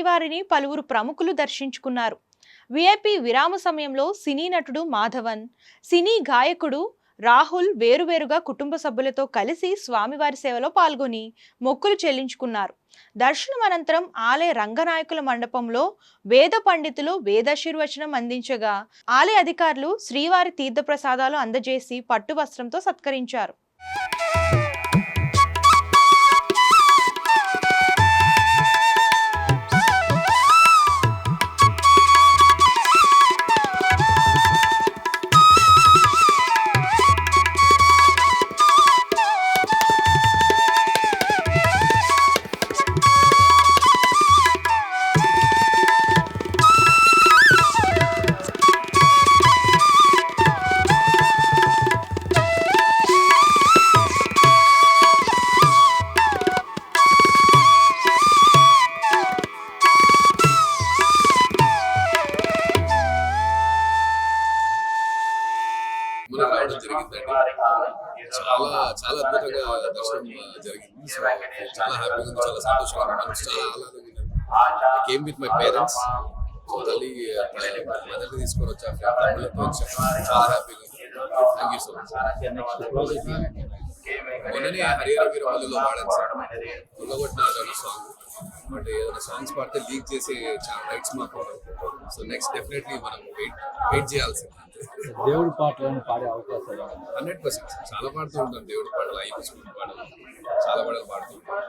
శ్రీవారిని పలువురు ప్రముఖులు దర్శించుకున్నారు. విఐపి విరామ సమయంలో సినీ నటుడు మాధవన్, సినీ గాయకుడు రాహుల్ వేరువేరుగా కుటుంబ సభ్యులతో కలిసి స్వామివారి సేవలో పాల్గొని మొక్కులు చెల్లించుకున్నారు. దర్శనం అనంతరం ఆలయ రంగనాయకుల మండపంలో వేద పండితులు వేదాశీర్వచనం అందించగా ఆలయ అధికారులు శ్రీవారి తీర్థప్రసాదాలు అందజేసి పట్టు వస్త్రంతో సత్కరించారు. రావడం జరిగిందండి. చాలా అద్భుతంగా దర్శనం జరిగింది. సో చాలా హ్యాపీగా ఉంది, చాలా సంతోషంగా ఉంది, మనసు చాలా ఆహ్లాదంగా. I came with my parents. So తల్లి మదర్ని తీసుకొని వచ్చా, ఫ్యామిలీతో వచ్చా, చాలా హ్యాపీగా ఉంది. Thank you so much. మొన్ననే హరిహర వీరమల్లిలో పాడాను సార్, కొల్లగొట్టిన సాంగ్. బట్ ఏదైనా సాంగ్స్ పాడితే లీక్ చేసే చాలా రైట్స్ మాకు. సో నెక్స్ట్ డెఫినెట్లీ మనం వెయిట్ చేయాల్సింది. దేవుడి పాటలను పాడే అవకాశాలు 100% చాలా పాడుతూ ఉంటాను. దేవుడి పాటలు, అయ్యప్ప స్వామి పాటలు, చాలా పాటలు పాడుతూ ఉంటాను.